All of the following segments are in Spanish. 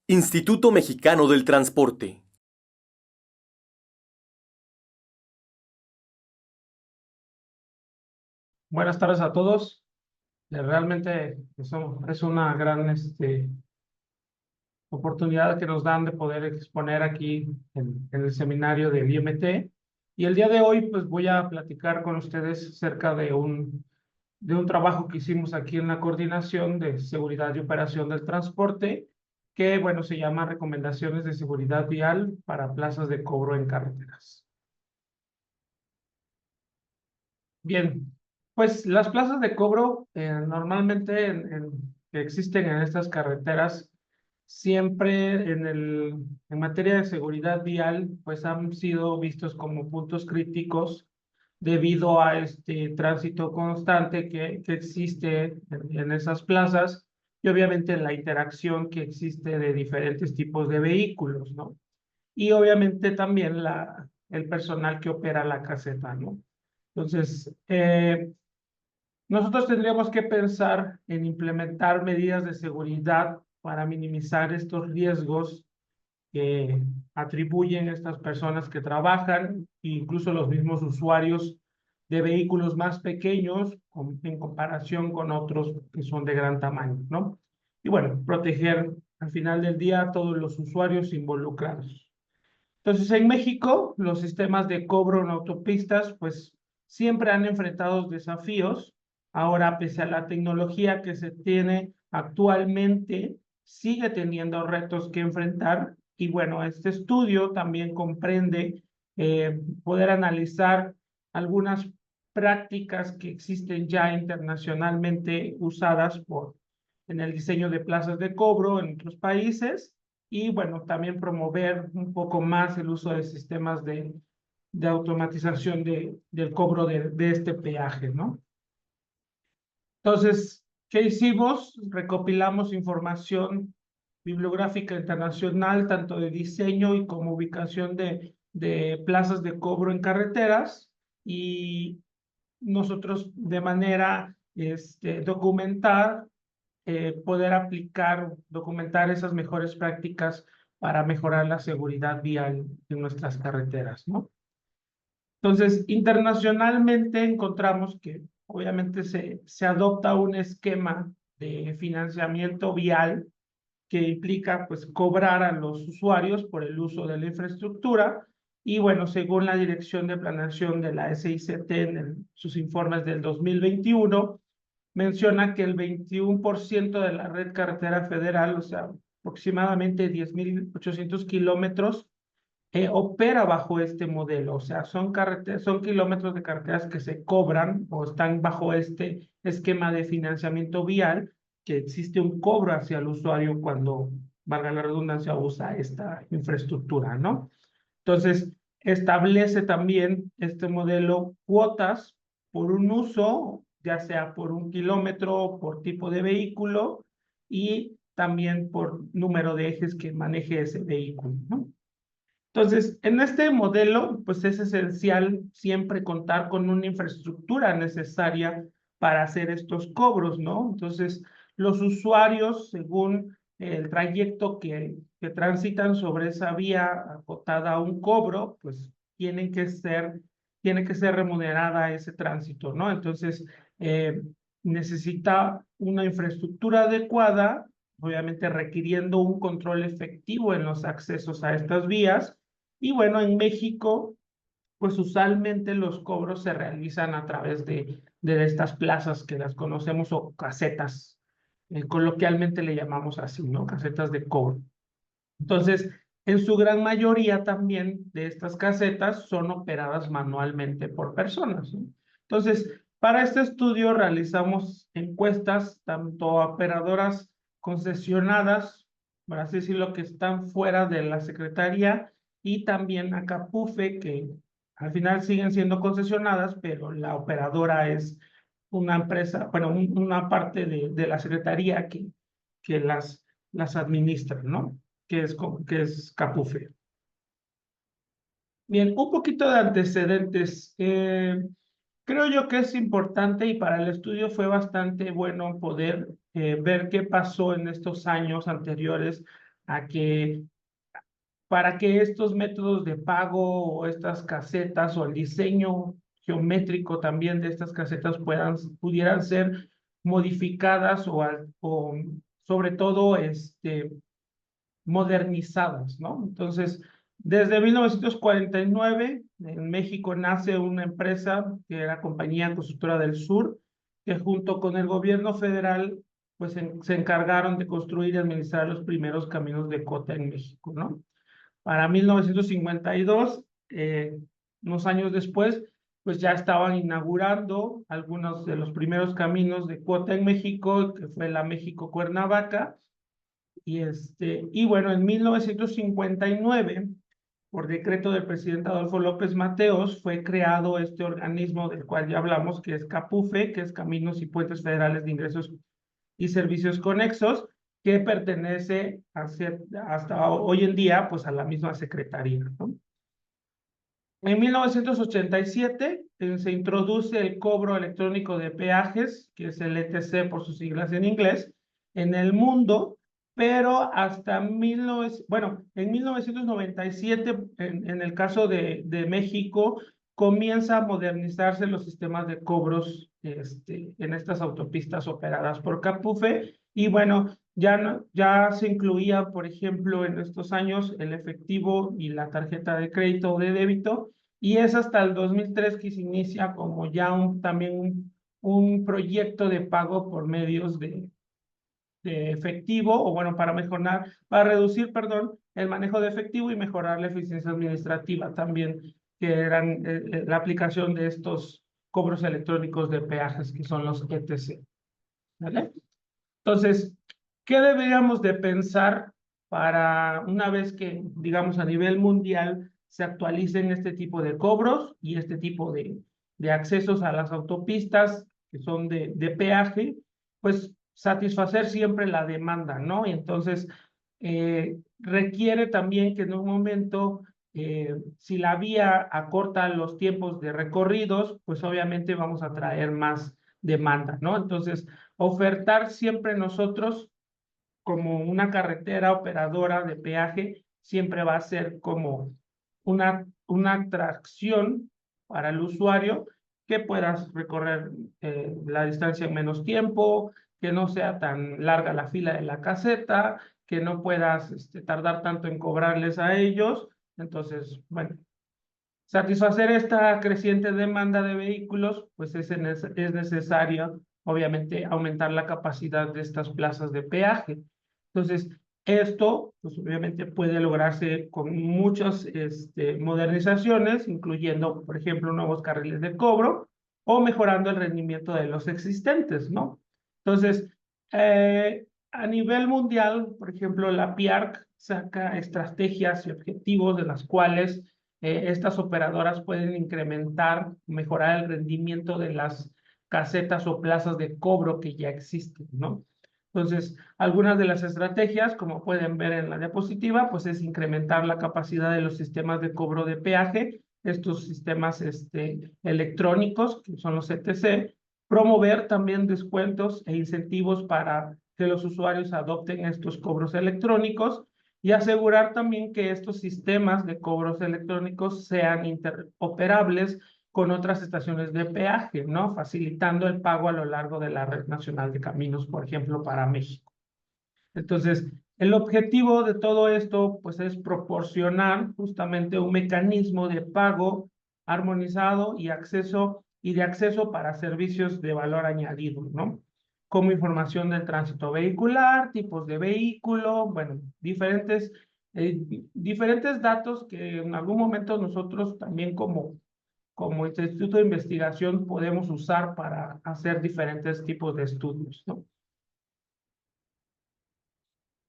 Instituto Mexicano del Transporte. Buenas tardes a todos. Realmente es una gran oportunidad que nos dan de poder exponer aquí en el seminario del IMT. Y el día de hoy pues voy a platicar con ustedes acerca de un trabajo que hicimos aquí en la Coordinación de Seguridad y Operación del Transporte, que bueno, se llama Recomendaciones de Seguridad Vial para Plazas de Cobro en Carreteras. Bien, pues las plazas de cobro normalmente que existen en estas carreteras, siempre en materia de seguridad vial, pues han sido vistos como puntos críticos debido a este tránsito constante que existe en esas plazas y obviamente la interacción que existe de diferentes tipos de vehículos, ¿no? Y obviamente también el personal que opera la caseta, ¿no? Entonces, nosotros tendríamos que pensar en implementar medidas de seguridad para minimizar estos riesgos que atribuyen estas personas que trabajan, e incluso los mismos usuarios de vehículos más pequeños en comparación con otros que son de gran tamaño, ¿no? Y bueno, proteger al final del día a todos los usuarios involucrados. Entonces, en México, los sistemas de cobro en autopistas, pues siempre han enfrentado desafíos. Ahora, pese a la tecnología que se tiene actualmente, sigue teniendo retos que enfrentar. Y bueno, este estudio también comprende poder analizar algunas prácticas que existen ya internacionalmente usadas en el diseño de plazas de cobro en otros países y bueno, también promover un poco más el uso de sistemas de automatización del cobro de este peaje, ¿no? Entonces, ¿qué hicimos? Recopilamos información bibliográfica internacional, tanto de diseño y como ubicación de plazas de cobro en carreteras, y nosotros de manera documentar poder documentar esas mejores prácticas para mejorar la seguridad vial en nuestras carreteras, ¿no? Entonces, internacionalmente encontramos que obviamente se adopta un esquema de financiamiento vial que implica pues cobrar a los usuarios por el uso de la infraestructura y bueno, según la Dirección de Planeación de la SICT en sus informes del 2021, menciona que el 21% de la red carretera federal, o sea, aproximadamente 10.800 kilómetros, opera bajo este modelo. O sea, son kilómetros de carreteras que se cobran o están bajo este esquema de financiamiento vial, que existe un cobro hacia el usuario cuando, valga la redundancia, usa esta infraestructura, ¿no? Entonces, establece también este modelo cuotas por un uso, ya sea por un kilómetro, por tipo de vehículo y también por número de ejes que maneje ese vehículo, ¿no? Entonces, en este modelo, pues es esencial siempre contar con una infraestructura necesaria para hacer estos cobros, ¿no? Entonces, los usuarios, según el trayecto que transitan sobre esa vía acotada a un cobro, pues tiene que ser remunerada ese tránsito, ¿no? Entonces, eh, necesita una infraestructura adecuada, obviamente requiriendo un control efectivo en los accesos a estas vías y bueno, en México, pues usualmente los cobros se realizan a través de estas plazas que las conocemos o casetas. Coloquialmente le llamamos así, ¿no? Casetas de cobro. Entonces, en su gran mayoría también de estas casetas son operadas manualmente por personas, ¿no? Entonces, para este estudio realizamos encuestas tanto a operadoras concesionadas, por así decirlo, que están fuera de la Secretaría, y también a Capufe, que al final siguen siendo concesionadas, pero la operadora es una empresa, bueno, una parte de la Secretaría que las administra, ¿no? Que es Capufe. Bien, un poquito de antecedentes. Creo yo que es importante y para el estudio fue bastante bueno poder ver qué pasó en estos años anteriores a que para que estos métodos de pago o estas casetas o el diseño geométrico también de estas casetas pudieran ser modificadas o sobre todo modernizadas, ¿no? Entonces, desde 1949 en México nace una empresa que era Compañía Constructora del Sur, que junto con el gobierno federal pues se encargaron de construir y administrar los primeros caminos de cota en México, ¿no? Para 1952, unos años después, pues ya estaban inaugurando algunos de los primeros caminos de cuota en México, que fue la México-Cuernavaca. Y bueno, en 1959, por decreto del presidente Adolfo López Mateos, fue creado este organismo del cual ya hablamos, que es CAPUFE, que es Caminos y Puentes Federales de Ingresos y Servicios Conexos, que pertenece hasta hoy en día pues a la misma secretaría, ¿no? En 1987 se introduce el cobro electrónico de peajes, que es el ETC por sus siglas en inglés, en el mundo, pero hasta en 1997, en el caso de México, comienza a modernizarse los sistemas de cobros en estas autopistas operadas por Capufe, y bueno, ya se incluía, por ejemplo, en estos años el efectivo y la tarjeta de crédito o de débito, y es hasta el 2003 que se inicia como ya también un proyecto de pago por medios de efectivo, o bueno, para reducir, perdón, el manejo de efectivo y mejorar la eficiencia administrativa también, que eran la aplicación de estos cobros electrónicos de peajes, que son los ETC, ¿vale? Entonces, ¿qué deberíamos de pensar para una vez que, digamos, a nivel mundial se actualicen este tipo de cobros y este tipo de accesos a las autopistas que son de peaje? Pues satisfacer siempre la demanda, ¿no? Y entonces requiere también que en un momento, si la vía acorta los tiempos de recorridos, pues obviamente vamos a traer más demanda, ¿no? Entonces, ofertar siempre nosotros como una carretera operadora de peaje siempre va a ser como una atracción para el usuario, que puedas recorrer la distancia en menos tiempo, que no sea tan larga la fila de la caseta, que no puedas tardar tanto en cobrarles a ellos. Entonces, bueno, satisfacer esta creciente demanda de vehículos, pues es necesario, obviamente, aumentar la capacidad de estas plazas de peaje. Entonces, esto, pues obviamente puede lograrse con muchas modernizaciones, incluyendo, por ejemplo, nuevos carriles de cobro o mejorando el rendimiento de los existentes, ¿no? Entonces, a nivel mundial, por ejemplo, la PIARC saca estrategias y objetivos de las cuales estas operadoras pueden incrementar, mejorar el rendimiento de las casetas o plazas de cobro que ya existen, ¿no? Entonces, algunas de las estrategias, como pueden ver en la diapositiva, pues es incrementar la capacidad de los sistemas de cobro de peaje, estos sistemas electrónicos, que son los ETC, promover también descuentos e incentivos para que los usuarios adopten estos cobros electrónicos, y asegurar también que estos sistemas de cobros electrónicos sean interoperables con otras estaciones de peaje, ¿no? Facilitando el pago a lo largo de la Red Nacional de Caminos, por ejemplo, para México. Entonces, el objetivo de todo esto, pues, es proporcionar justamente un mecanismo de pago armonizado y de acceso para servicios de valor añadido, ¿no? Como información del tránsito vehicular, tipos de vehículo, bueno, diferentes datos que en algún momento nosotros también como instituto de investigación podemos usar para hacer diferentes tipos de estudios, ¿no?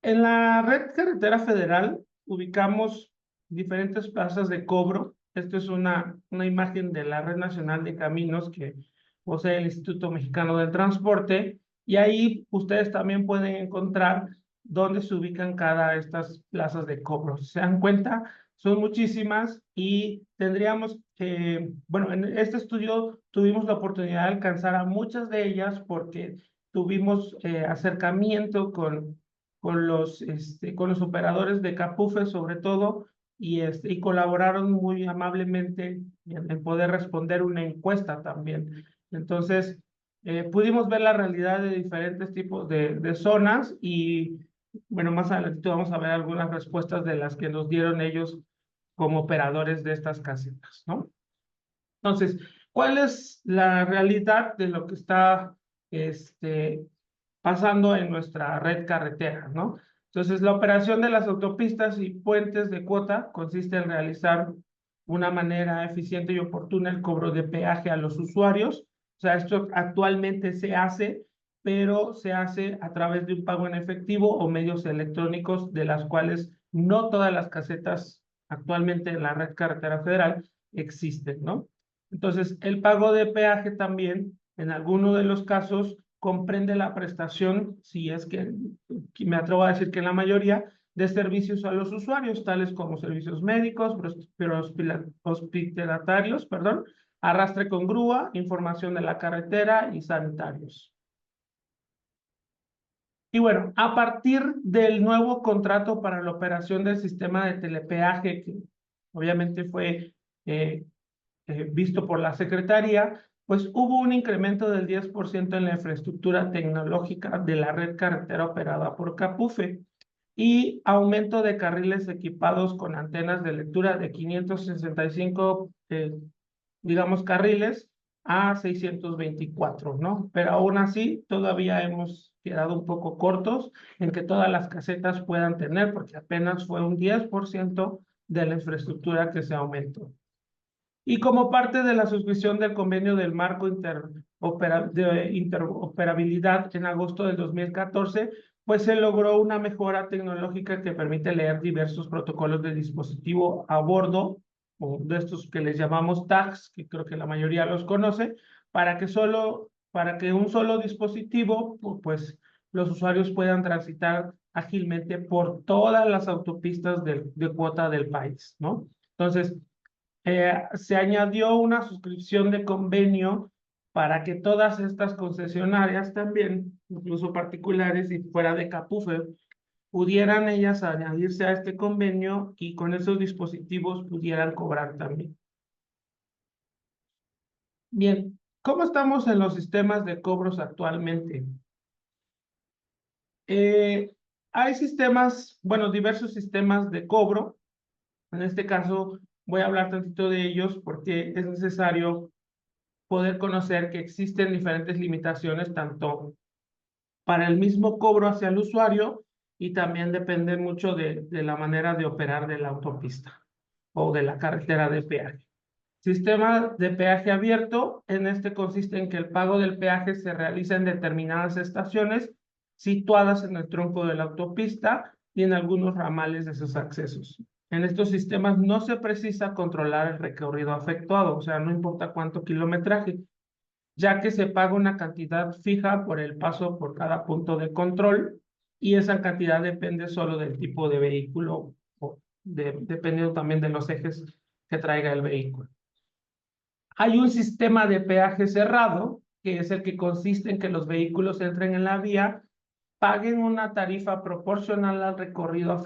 En la red carretera federal ubicamos diferentes plazas de cobro. Esto es una imagen de la Red Nacional de Caminos que posee el Instituto Mexicano del Transporte, y ahí ustedes también pueden encontrar dónde se ubican cada de estas plazas de cobro. ¿Se dan cuenta? Son muchísimas, y tendríamos que, bueno, en este estudio tuvimos la oportunidad de alcanzar a muchas de ellas porque tuvimos acercamiento con con los operadores de Capufe sobre todo, y colaboraron muy amablemente en poder responder una encuesta también. Entonces, pudimos ver la realidad de diferentes tipos de zonas y, bueno, más adelante vamos a ver algunas respuestas de las que nos dieron ellos como operadores de estas casetas, ¿no? Entonces, ¿cuál es la realidad de lo que está pasando en nuestra red carretera, ¿no? Entonces, la operación de las autopistas y puentes de cuota consiste en realizar una manera eficiente y oportuna el cobro de peaje a los usuarios. O sea, esto actualmente se hace, pero se hace a través de un pago en efectivo o medios electrónicos, de las cuales no todas las casetas actualmente en la red carretera federal existen, ¿no? Entonces, el pago de peaje también, en alguno de los casos, comprende la prestación, si es que me atrevo a decir que en la mayoría, de servicios a los usuarios, tales como servicios médicos, pero hospitalarios, perdón, arrastre con grúa, información de la carretera y sanitarios. Y bueno, a partir del nuevo contrato para la operación del sistema de telepeaje, que obviamente fue visto por la Secretaría, pues hubo un incremento del 10% en la infraestructura tecnológica de la red carretera operada por Capufe y aumento de carriles equipados con antenas de lectura de 565, digamos, carriles a 624, ¿no? Pero aún así todavía hemos quedado un poco cortos en que todas las casetas puedan tener, porque apenas fue un 10% de la infraestructura que se aumentó. Y como parte de la suscripción del convenio del marco de interoperabilidad en agosto del 2014, pues se logró una mejora tecnológica que permite leer diversos protocolos de dispositivo a bordo, o de estos que les llamamos tags, que creo que la mayoría los conoce, para que un solo dispositivo, pues los usuarios puedan transitar ágilmente por todas las autopistas de cuota del país, ¿no? Entonces, se añadió una suscripción de convenio para que todas estas concesionarias también, incluso particulares y fuera de Capufe, pudieran ellas añadirse a este convenio y con esos dispositivos pudieran cobrar también. Bien, ¿cómo estamos en los sistemas de cobros actualmente? Hay sistemas, bueno, diversos sistemas de cobro. En este caso, voy a hablar tantito de ellos porque es necesario poder conocer que existen diferentes limitaciones, tanto para el mismo cobro hacia el usuario y también depende mucho de la manera de operar de la autopista o de la carretera de peaje. Sistema de peaje abierto, en este consiste en que el pago del peaje se realiza en determinadas estaciones situadas en el tronco de la autopista y en algunos ramales de sus accesos. En estos sistemas no se precisa controlar el recorrido efectuado, o sea, no importa cuánto kilometraje, ya que se paga una cantidad fija por el paso por cada punto de control y esa cantidad depende solo del tipo de vehículo, o dependiendo también de los ejes que traiga el vehículo. Hay un sistema de peaje cerrado, que es el que consiste en que los vehículos entren en la vía, paguen una tarifa proporcional al recorrido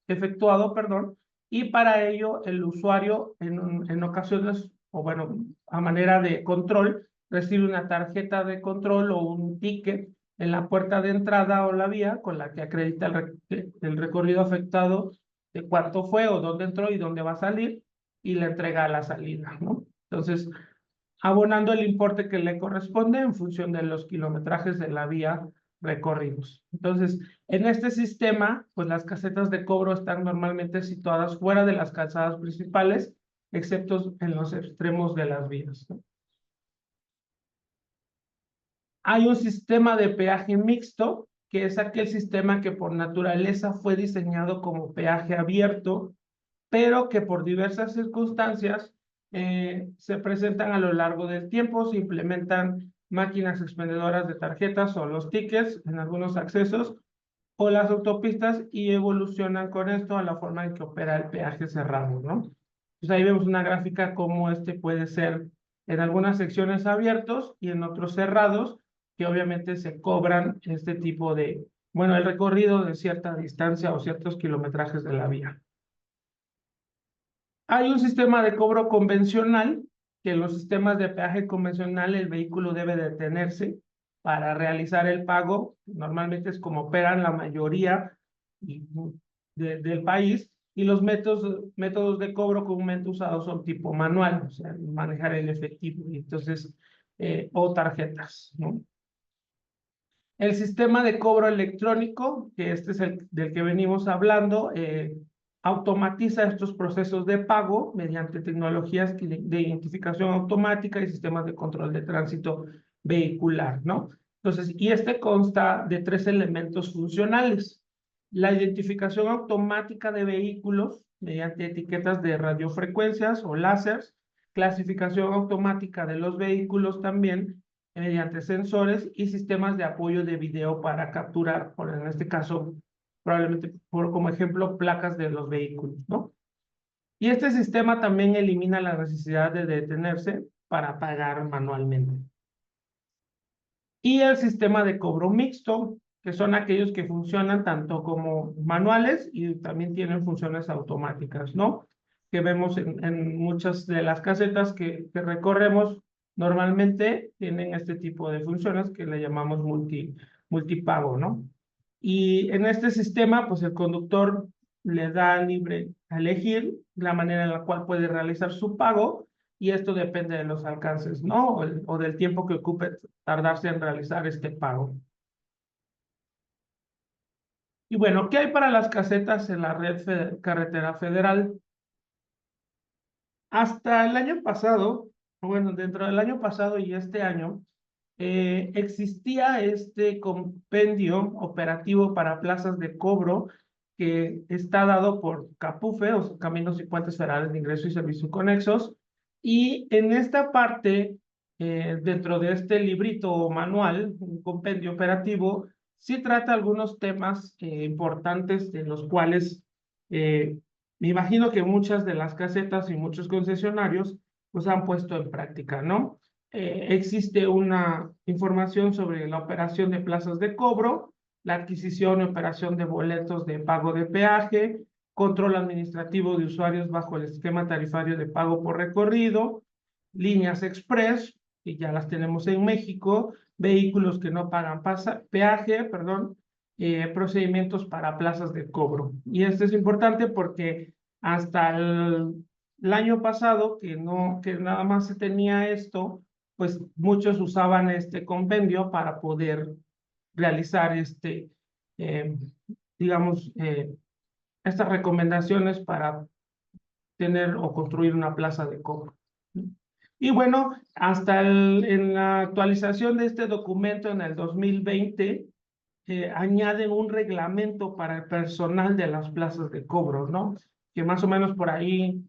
efectuado, perdón, y para ello el usuario en ocasiones, o bueno, a manera de control, recibe una tarjeta de control o un ticket en la puerta de entrada o la vía con la que acredita el recorrido efectuado de cuánto fue o dónde entró y dónde va a salir y le entrega a la salida, ¿no? Entonces, abonando el importe que le corresponde en función de los kilometrajes de la vía recorridos. Entonces, en este sistema, pues las casetas de cobro están normalmente situadas fuera de las calzadas principales, excepto en los extremos de las vías, ¿no? Hay un sistema de peaje mixto, que es aquel sistema que por naturaleza fue diseñado como peaje abierto, pero que por diversas circunstancias se presentan a lo largo del tiempo, se implementan máquinas expendedoras de tarjetas o los tickets en algunos accesos o las autopistas y evolucionan con esto a la forma en que opera el peaje cerrado, ¿no? Pues ahí vemos una gráfica como este puede ser en algunas secciones abiertos y en otros cerrados, que obviamente se cobran este tipo bueno, el recorrido de cierta distancia o ciertos kilometrajes de la vía. Hay un sistema de cobro convencional, que en los sistemas de peaje convencional el vehículo debe detenerse para realizar el pago. Normalmente es como operan la mayoría del país, y los métodos de cobro comúnmente usados son tipo manual, o sea, manejar el efectivo, y entonces, o tarjetas, ¿no? El sistema de cobro electrónico, que este es el del que venimos hablando, automatiza estos procesos de pago mediante tecnologías de identificación automática y sistemas de control de tránsito vehicular, ¿no? Entonces, y este consta de 3 elementos funcionales: la identificación automática de vehículos mediante etiquetas de radiofrecuencias o láseres, clasificación automática de los vehículos también mediante sensores, y sistemas de apoyo de video para capturar, en este caso, probablemente como ejemplo, placas de los vehículos, ¿no? Y este sistema también elimina la necesidad de detenerse para pagar manualmente. Y el sistema de cobro mixto, que son aquellos que funcionan tanto como manuales y también tienen funciones automáticas, ¿no? Que vemos en muchas de las casetas que recorremos, normalmente tienen este tipo de funciones que le llamamos multipago, ¿no? Y en este sistema, pues el conductor le da libre a elegir la manera en la cual puede realizar su pago, y esto depende de los alcances, ¿no? O del tiempo que ocupe tardarse en realizar este pago. Y bueno, ¿qué hay para las casetas en la red carretera federal? Hasta el año pasado, bueno, dentro del año pasado y este año, existía este compendio operativo para plazas de cobro que está dado por CAPUFE, o sea, Caminos y Puentes Federales de Ingreso y Servicios Conexos, y en esta parte, dentro de este librito o manual, un compendio operativo, sí trata algunos temas importantes, de los cuales me imagino que muchas de las casetas y muchos concesionarios pues han puesto en práctica, ¿no? Existe una información sobre la operación de plazas de cobro, la adquisición y operación de boletos de pago de peaje, control administrativo de usuarios bajo el esquema tarifario de pago por recorrido, líneas express, que ya las tenemos en México, vehículos que no pagan peaje, perdón, procedimientos para plazas de cobro. Y esto es importante porque hasta el año pasado, que nada más se tenía esto, pues muchos usaban este compendio para poder realizar digamos, estas recomendaciones para tener o construir una plaza de cobro. Y bueno, en la actualización de este documento en el 2020, añaden un reglamento para el personal de las plazas de cobro, ¿no? Que más o menos por ahí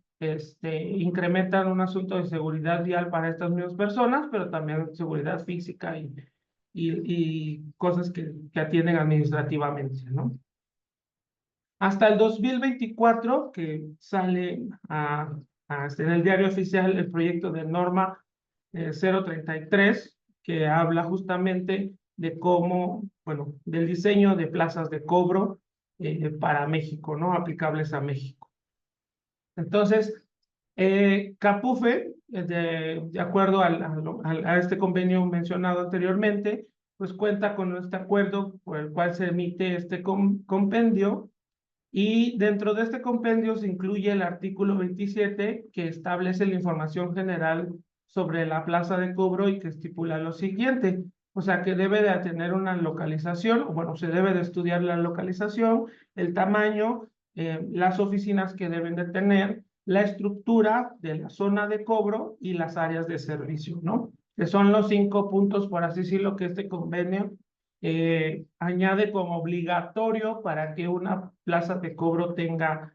incrementan un asunto de seguridad vial para estas mismas personas, pero también seguridad física y cosas que atienden administrativamente, ¿no? Hasta el 2024, que sale en el diario oficial el proyecto de norma 033, que habla justamente de cómo, bueno, del diseño de plazas de cobro para México, ¿no? Aplicables a México. Entonces, CAPUFE, de acuerdo a este convenio mencionado anteriormente, pues cuenta con este acuerdo por el cual se emite este compendio, y dentro de este compendio se incluye el artículo 27, que establece la información general sobre la plaza de cobro y que estipula lo siguiente: o sea, que debe de tener una localización, o bueno, se debe de estudiar la localización, el tamaño, las oficinas que deben de tener, la estructura de la zona de cobro y las áreas de servicio, ¿no? Que son los 5 puntos, por así decirlo, que este convenio añade como obligatorio para que una plaza de cobro tenga,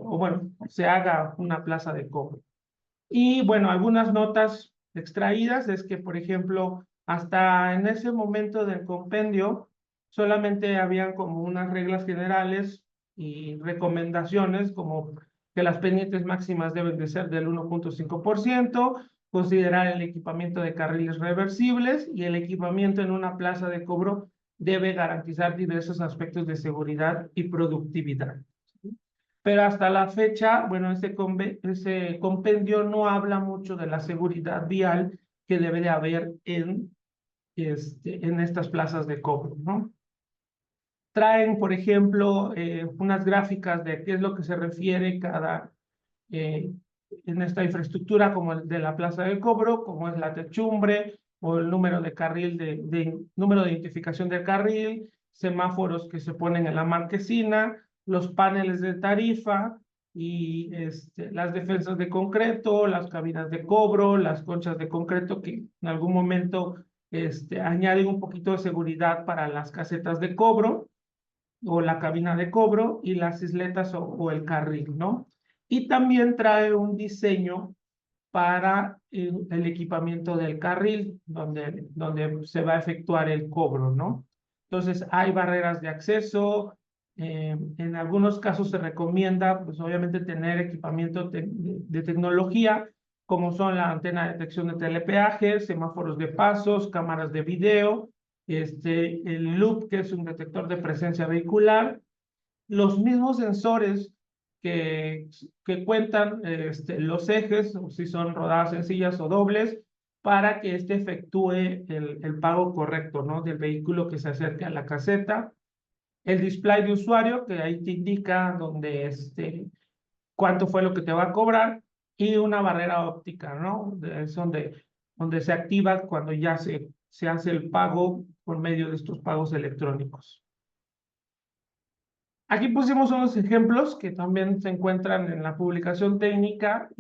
o bueno, se haga una plaza de cobro. Y bueno, algunas notas extraídas es que, por ejemplo, hasta en ese momento del compendio, solamente habían como unas reglas generales y recomendaciones, como que las pendientes máximas deben de ser del 1.5%, considerar el equipamiento de carriles reversibles y el equipamiento en una plaza de cobro debe garantizar diversos aspectos de seguridad y productividad. Pero hasta la fecha, bueno, ese compendio no habla mucho de la seguridad vial que debe de haber en estas plazas de cobro, ¿no? Traen, por ejemplo, unas gráficas de qué es lo que se refiere eh, en esta infraestructura, como el de la plaza de cobro, como es la techumbre o el número de carril, número de identificación del carril, semáforos que se ponen en la marquesina, los paneles de tarifa y las defensas de concreto, las cabinas de cobro, las conchas de concreto que en algún momento añaden un poquito de seguridad para las casetas de cobro o la cabina de cobro y las isletas o el carril, ¿no? Y también trae un diseño para el equipamiento del carril, donde se va a efectuar el cobro, ¿no? Entonces, hay barreras de acceso. En algunos casos se recomienda, pues obviamente, tener equipamiento de tecnología, como son la antena de detección de telepeajes, semáforos de pasos, cámaras de video, el loop, que es un detector de presencia vehicular, los mismos sensores que, que cuentan los ejes, o si son rodadas sencillas o dobles, para que efectúe el pago correcto, ¿no? Del vehículo que se acerque a la caseta. El display de usuario, que ahí te indica cuánto fue lo que te va a cobrar, y una barrera óptica, ¿no? Es donde se activa cuando ya se hace el pago por medio de estos pagos electrónicos. Aquí pusimos unos ejemplos que también se encuentran en la publicación técnica,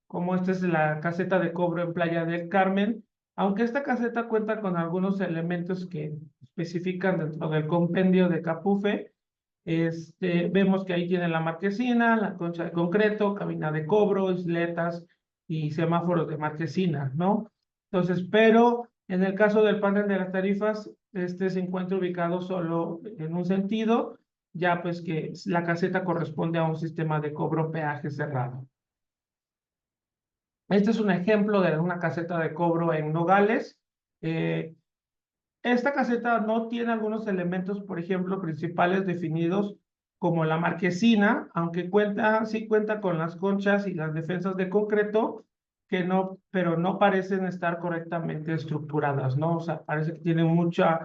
como esta es la caseta de cobro en Playa del Carmen. Aunque esta caseta cuenta con algunos elementos que especifican dentro del compendio de Capufe, vemos que ahí tiene la marquesina, la concha de concreto, cabina de cobro, isletas y semáforos de marquesina, ¿no? Entonces, pero en el caso del panel de las tarifas, se encuentra ubicado solo en un sentido, ya pues que la caseta corresponde a un sistema de cobro peaje cerrado. Este es un ejemplo de una caseta de cobro en Nogales. Esta caseta no tiene algunos elementos, por ejemplo, principales definidos como la marquesina, aunque sí cuenta con las conchas y las defensas de concreto, pero no parecen estar correctamente estructuradas, ¿no? O sea, parece que tienen mucho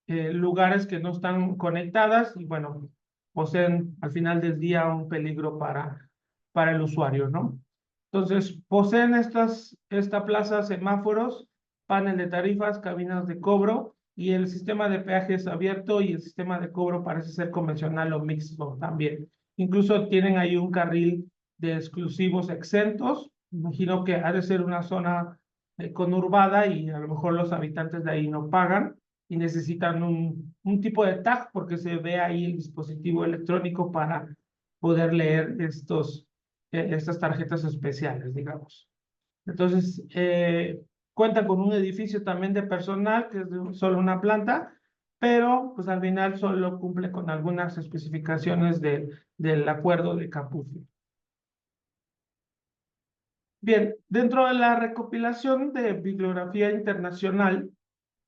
lugares que no están conectadas y bueno, poseen al final del día un peligro para el usuario, ¿no? Entonces, poseen esta plaza semáforos, panel de tarifas, cabinas de cobro y el sistema de peajes abierto y el sistema de cobro parece ser convencional o mixto también. Incluso tienen ahí un carril de exclusivos exentos. Imagino que ha de ser una zona conurbada y a lo mejor los habitantes de ahí no pagan y necesitan un tipo de tag porque se ve ahí el dispositivo electrónico para poder leer estas tarjetas especiales, digamos. Entonces, cuenta con un edificio también de personal, que es solo una planta, pero pues al final solo cumple con algunas especificaciones del acuerdo de Capufi. Bien, dentro de la recopilación de bibliografía internacional,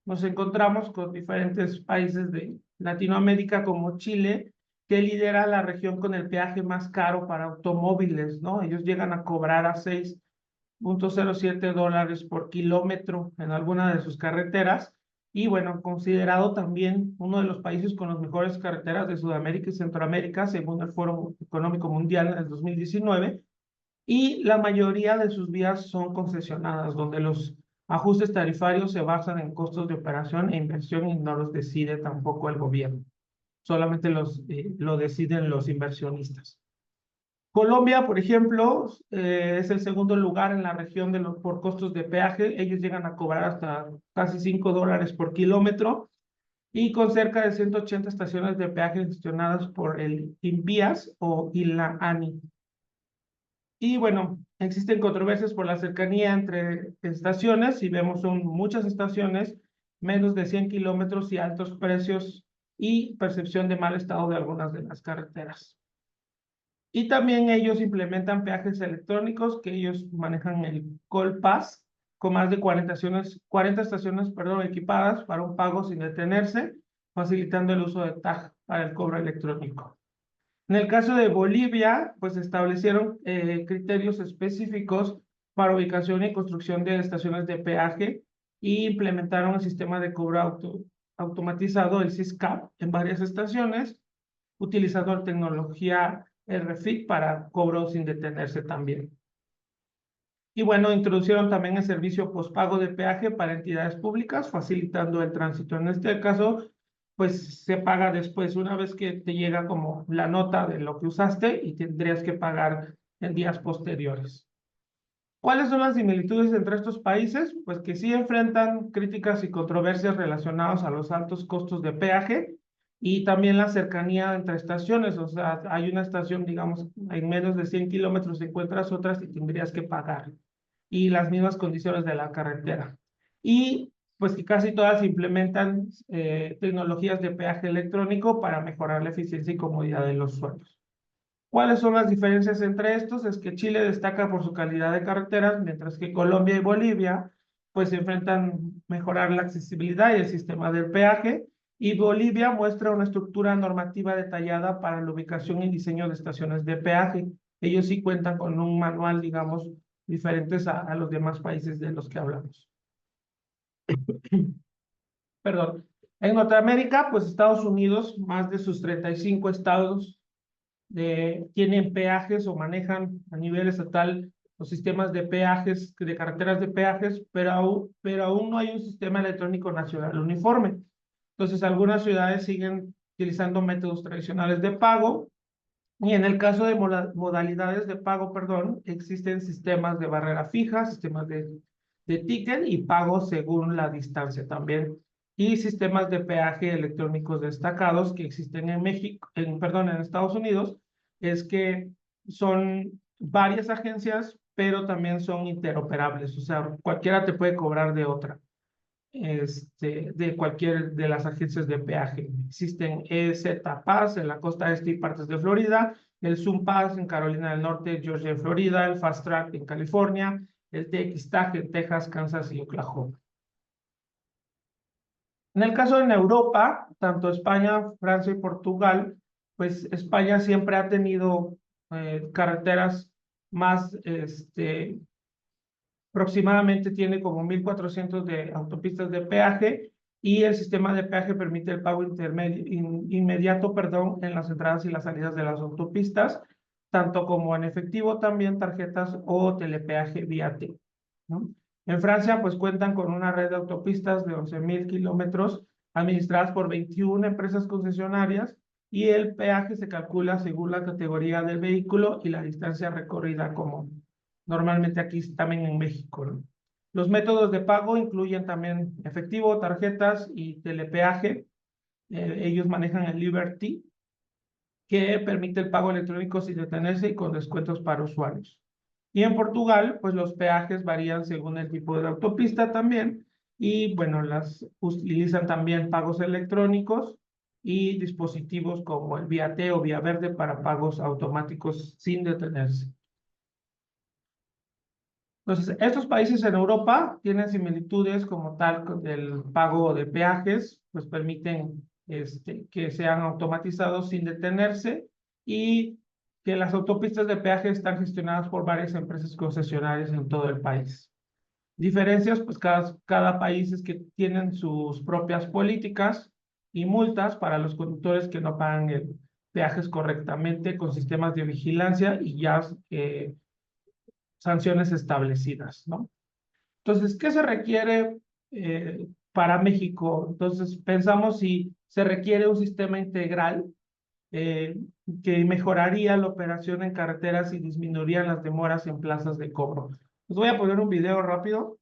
nos encontramos con diferentes países de Latinoamérica como Chile, que lidera la región con el peaje más caro para automóviles, ¿no? Ellos llegan a cobrar a $6.07 por kilómetro en alguna de sus carreteras y bueno, considerado también uno de los países con las mejores carreteras de Sudamérica y Centroamérica, según el Foro Económico Mundial en el 2019, y la mayoría de sus vías son concesionadas, donde los ajustes tarifarios se basan en costos de operación e inversión y no los decide tampoco el gobierno, solamente lo deciden los inversionistas. Colombia, por ejemplo, es el segundo lugar en la región por costos de peaje. Ellos llegan a cobrar hasta casi $5 por kilómetro y con cerca de 180 estaciones de peaje gestionadas por el Invías y la ANI. Y bueno, existen controversias por la cercanía entre estaciones y vemos son muchas estaciones, menos de 100 kilómetros y altos precios y percepción de mal estado de algunas de las carreteras. Y también ellos implementan peajes electrónicos que ellos manejan el Colpass con más de 40 estaciones, perdón, equipadas para un pago sin detenerse, facilitando el uso de TAG para el cobro electrónico. En el caso de Bolivia, pues establecieron criterios específicos para ubicación y construcción de estaciones de peaje y implementaron el sistema de cobro automatizado, el SISCAP, en varias estaciones, utilizando la tecnología RFID para cobro sin detenerse también. Y bueno, introducieron también el servicio postpago de peaje para entidades públicas, facilitando el tránsito. En este caso, pues se paga después, una vez que te llega como la nota de lo que usaste y tendrías que pagar en días posteriores. ¿Cuáles son las similitudes entre estos países? Pues que sí enfrentan críticas y controversias relacionadas a los altos costos de peaje y también la cercanía entre estaciones. O sea, hay una estación, digamos, en menos de 100 kilómetros encuentras otras y tendrías que pagar. Y las mismas condiciones de la carretera. Y pues que casi todas implementan tecnologías de peaje electrónico para mejorar la eficiencia y comodidad de los usuarios. ¿Cuáles son las diferencias entre estos? Es que Chile destaca por su calidad de carreteras, mientras que Colombia y Bolivia pues enfrentan mejorar la accesibilidad y el sistema del peaje, y Bolivia muestra una estructura normativa detallada para la ubicación y diseño de estaciones de peaje. Ellos sí cuentan con un manual, digamos, diferentes a los demás países de los que hablamos. Perdón. En Norteamérica, pues Estados Unidos, más de sus 35 estados tienen peajes o manejan a nivel estatal los sistemas de peajes, de carreteras de peajes, pero aún no hay un sistema electrónico nacional uniforme. Entonces, algunas ciudades siguen utilizando métodos tradicionales de pago, y en el caso de modalidades de pago, perdón, existen sistemas de barrera fija, sistemas de ticket y pago según la distancia también, y sistemas de peaje electrónicos destacados que existen en México, perdón, en Estados Unidos, es que son varias agencias, pero también son interoperables, o sea, cualquiera te puede cobrar de otra, de cualquier de las agencias de peaje. Existen EZ-Pass en la costa este y partes de Florida, el Zoom Pass en Carolina del Norte, Georgia y Florida, el Fast Track en California, el TX-Tag en Texas, Kansas y Oklahoma. En el caso de Europa, tanto España, Francia y Portugal, pues España siempre ha tenido carreteras más aproximadamente tiene como 1.400 de autopistas de peaje, y el sistema de peaje permite el pago inmediato, perdón, en las entradas y las salidas de las autopistas, tanto como en efectivo, también tarjetas o telepeaje vía T, ¿no? En Francia, pues cuentan con una red de autopistas de 11.000 kilómetros administradas por 21 empresas concesionarias, y el peaje se calcula según la categoría del vehículo y la distancia recorrida, como normalmente aquí también en México, ¿no? Los métodos de pago incluyen también efectivo, tarjetas y telepeaje. Ellos manejan el Liberty, que permite el pago electrónico sin detenerse y con descuentos para usuarios. Y en Portugal, pues los peajes varían según el tipo de autopista también. Y bueno, las utilizan también pagos electrónicos y dispositivos como el Vía T o Vía Verde para pagos automáticos sin detenerse. Entonces, estos países en Europa tienen similitudes como tal con el pago de peajes, pues permiten que sean automatizados sin detenerse, y que las autopistas de peaje están gestionadas por varias empresas concesionarias en todo el país. Diferencias, pues cada país es que tienen sus propias políticas y multas para los conductores que no pagan el peajes correctamente, con sistemas de vigilancia y ya sanciones establecidas, ¿no? Entonces, ¿qué se requiere para México? Entonces, pensamos si se requiere un sistema integral eh, que mejoraría la operación en carreteras y disminuiría las demoras en plazas de cobro. Les voy a poner un video rápido.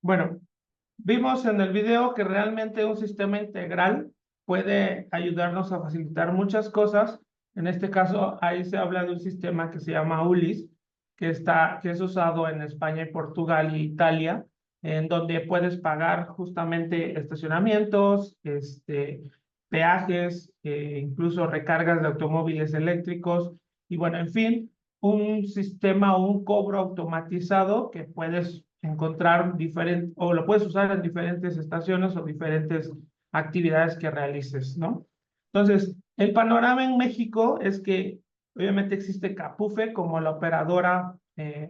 Bueno, vimos en el video que realmente un sistema integral puede ayudarnos a facilitar muchas cosas. En este caso, ahí se habla de un sistema que se llama ULIS, que es usado en España y Portugal y Italia, en donde puedes pagar justamente estacionamientos, peajes, incluso recargas de automóviles eléctricos, y bueno, en fin, un sistema o un cobro automatizado que puedes encontrar diferente, o lo puedes usar en diferentes estaciones o diferentes actividades que realices, ¿no? Entonces, el panorama en México es que obviamente existe Capufe como la operadora,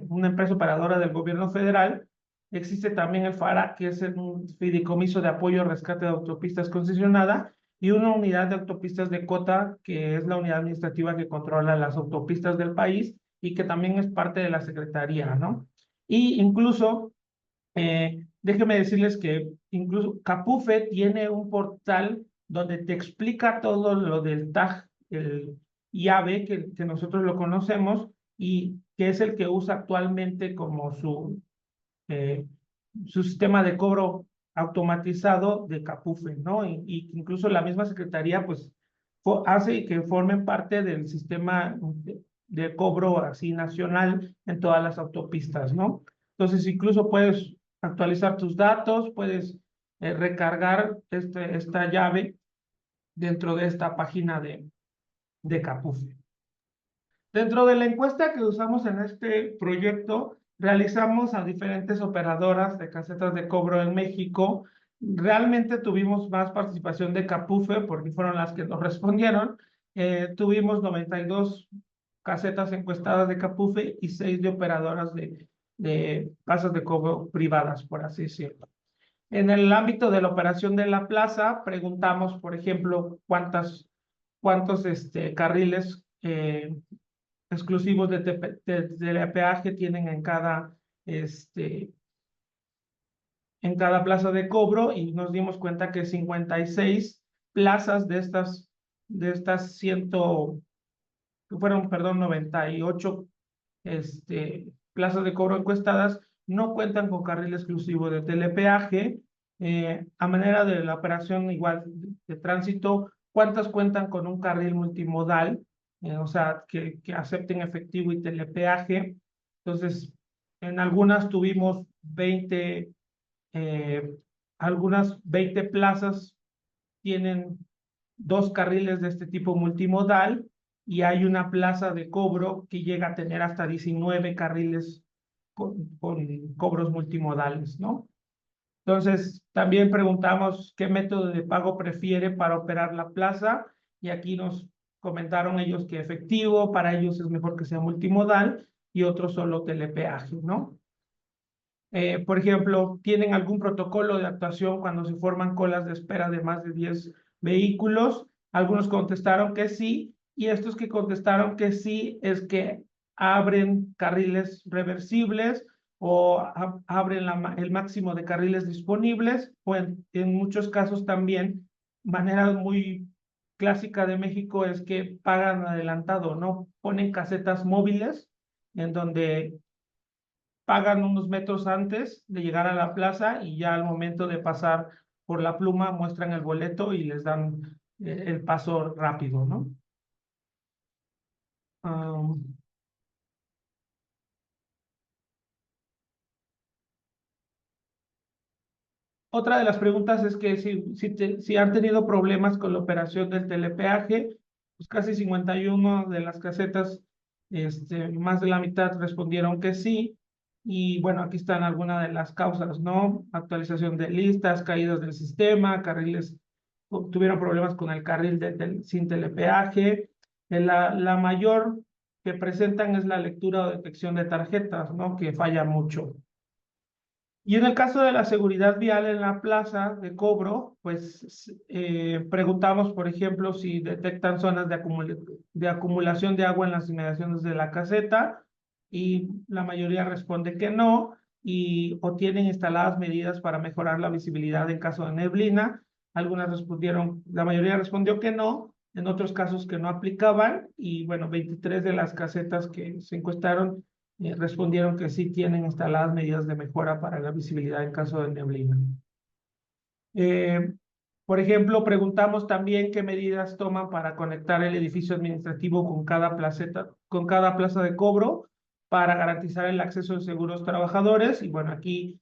una empresa operadora del gobierno federal. Existe también el FARA, que es un fideicomiso de apoyo al rescate de autopistas concesionada, y una unidad de autopistas de cota, que es la unidad administrativa que controla las autopistas del país y que también es parte de la Secretaría, ¿no? Y incluso, déjenme decirles que incluso Capufe tiene un portal donde te explica todo lo del TAG, el IAVE, que nosotros lo conocemos y que es el que usa actualmente como eh, su sistema de cobro automatizado de Capufe, ¿no? Y incluso la misma Secretaría, pues, hace que formen parte del sistema de cobro así nacional en todas las autopistas, ¿no? Entonces, incluso puedes actualizar tus datos, puedes recargar esta llave dentro de esta página de Capufe. Dentro de la encuesta que usamos en este proyecto, realizamos a diferentes operadoras de casetas de cobro en México. Realmente tuvimos más participación de Capufe porque fueron las que nos respondieron. Tuvimos 92 casetas encuestadas de Capufe y 6 de operadoras de casas de cobro privadas, por así decirlo. En el ámbito de la operación de la plaza, preguntamos, por ejemplo, cuántos carriles exclusivos de peaje tienen este, en cada plaza de cobro, y nos dimos cuenta que 56 plazas de estas 100, que fueron, perdón, 98 plazas de cobro encuestadas, no cuentan con carril exclusivo de telepeaje. A manera de la operación igual de tránsito, ¿cuántas cuentan con un carril multimodal? O sea, que acepten efectivo y telepeaje. Entonces, en algunas tuvimos eh, algunas 20 plazas tienen 2 carriles de este tipo multimodal, y hay una plaza de cobro que llega a tener hasta 19 carriles con cobros multimodales, ¿no? Entonces, también preguntamos qué método de pago prefiere para operar la plaza, y aquí nos comentaron ellos que efectivo, para ellos es mejor que sea multimodal, y otros solo telepeaje, ¿no? Por ejemplo, ¿tienen algún protocolo de actuación cuando se forman colas de espera de más de 10 vehículos? Algunos contestaron que sí, y estos que contestaron que sí es que abren carriles reversibles o abren el máximo de carriles disponibles, o en muchos casos también, manera muy clásica de México es que pagan adelantado, ¿no? Ponen casetas móviles en donde pagan unos metros antes de llegar a la plaza, y ya al momento de pasar por la pluma muestran el boleto y les dan el paso rápido, ¿no? Um, Otra de las preguntas es que si han tenido problemas con la operación del telepeaje. Pues casi 51 de las casetas, más de la mitad respondieron que sí. Y bueno, aquí están algunas de las causas, ¿no? Actualización de listas, caídas del sistema, carriles, tuvieron problemas con el carril sin telepeaje. La mayor que presentan es la lectura o detección de tarjetas, ¿no? Que falla mucho. Y en el caso de la seguridad vial en la plaza de cobro, pues preguntamos, por ejemplo, si detectan zonas de acumulación de agua en las inmediaciones de la caseta, y la mayoría responde que no, o tienen instaladas medidas para mejorar la visibilidad en caso de neblina. Algunas respondieron, la mayoría respondió que no, en otros casos que no aplicaban, y bueno, 23 de las casetas que se encuestaron respondieron que sí tienen instaladas medidas de mejora para la visibilidad en caso de neblina. Por ejemplo, preguntamos también qué medidas toman para conectar el edificio administrativo con cada plaza de cobro para garantizar el acceso de seguros trabajadores. Y bueno, aquí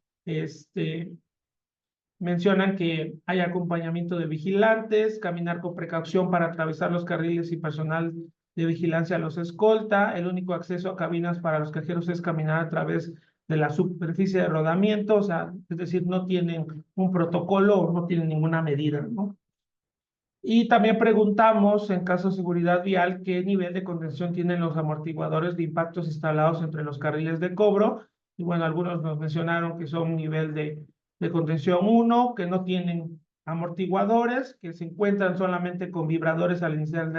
mencionan que hay acompañamiento de vigilantes, caminar con precaución para atravesar los carriles y personal de vigilancia los escolta. El único acceso a cabinas para los cajeros es caminar a través de la superficie de rodamiento, o sea, es decir, no tienen un protocolo o no tienen ninguna medida, ¿no? Y también preguntamos, en caso de seguridad vial, qué nivel de contención tienen los amortiguadores de impactos instalados entre los carriles de cobro. Y bueno, algunos nos mencionaron que son nivel de contención 1, que no tienen amortiguadores, que se encuentran solamente con vibradores al iniciar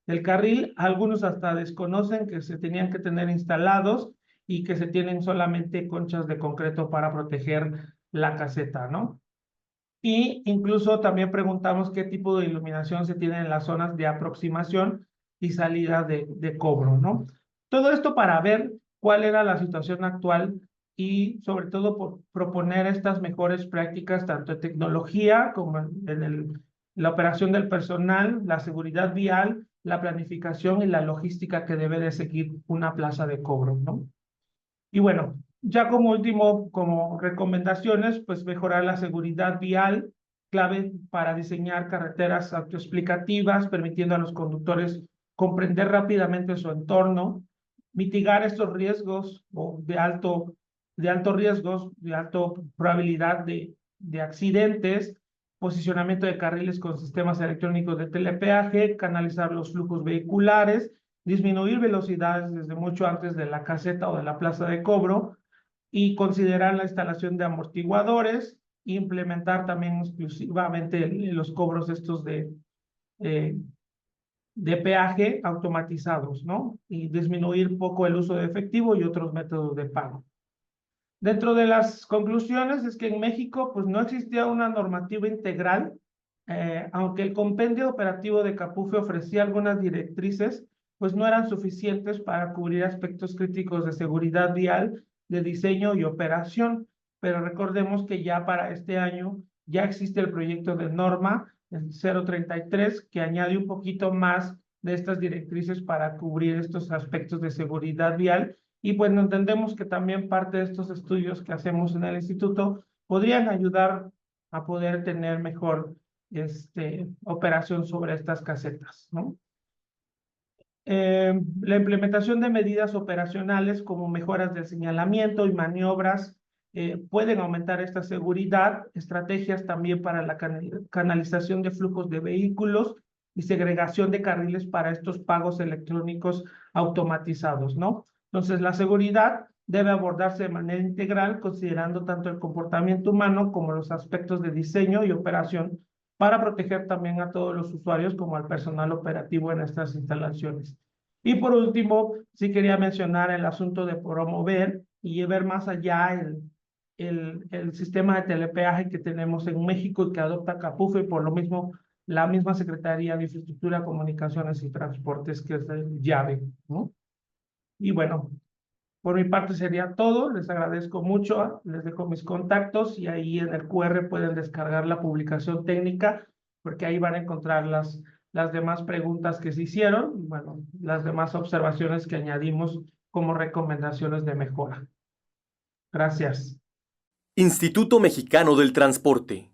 del carril. Algunos hasta desconocen que se tenían que tener instalados y que se tienen solamente conchas de concreto para proteger la caseta, ¿no? Y incluso también preguntamos qué tipo de iluminación se tiene en las zonas de aproximación y salida de cobro, ¿no? Todo esto para ver cuál era la situación actual y sobre todo por proponer estas mejores prácticas tanto en tecnología como en la operación del personal, la seguridad vial, la planificación y la logística que debe de seguir una plaza de cobro, ¿no? Y bueno, ya como último, como recomendaciones, pues mejorar la seguridad vial, clave para diseñar carreteras autoexplicativas, permitiendo a los conductores comprender rápidamente su entorno, mitigar estos riesgos o de alto riesgos, de alta probabilidad de accidentes, posicionamiento de carriles con sistemas electrónicos de telepeaje, canalizar los flujos vehiculares, disminuir velocidades desde mucho antes de la caseta o de la plaza de cobro y considerar la instalación de amortiguadores, implementar también exclusivamente los cobros estos de peaje automatizados, ¿no? Y disminuir poco el uso de efectivo y otros métodos de pago. Dentro de las conclusiones es que en México pues no existía una normativa integral, aunque el compendio operativo de Capufe ofrecía algunas directrices, pues no eran suficientes para cubrir aspectos críticos de seguridad vial, de diseño y operación. Pero recordemos que ya para este año ya existe el proyecto de norma, el 033, que añade un poquito más de estas directrices para cubrir estos aspectos de seguridad vial. Y pues entendemos que también parte de estos estudios que hacemos en el instituto podrían ayudar a poder tener mejor operación sobre estas casetas, ¿no? La implementación de medidas operacionales como mejoras de señalamiento y maniobras pueden aumentar esta seguridad, estrategias también para la canalización de flujos de vehículos y segregación de carriles para estos pagos electrónicos automatizados, ¿no? Entonces, la seguridad debe abordarse de manera integral, considerando tanto el comportamiento humano como los aspectos de diseño y operación para proteger también a todos los usuarios como al personal operativo en estas instalaciones. Y por último, sí quería mencionar el asunto de promover y ver más allá el sistema de telepeaje que tenemos en México y que adopta Capufe, por lo mismo la misma Secretaría de Infraestructura, Comunicaciones y Transportes, que es el llave, ¿no? Y bueno, por mi parte sería todo. Les agradezco mucho. Les dejo mis contactos y ahí en el QR pueden descargar la publicación técnica porque ahí van a encontrar las demás preguntas que se hicieron y bueno, las demás observaciones que añadimos como recomendaciones de mejora. Gracias. Instituto Mexicano del Transporte.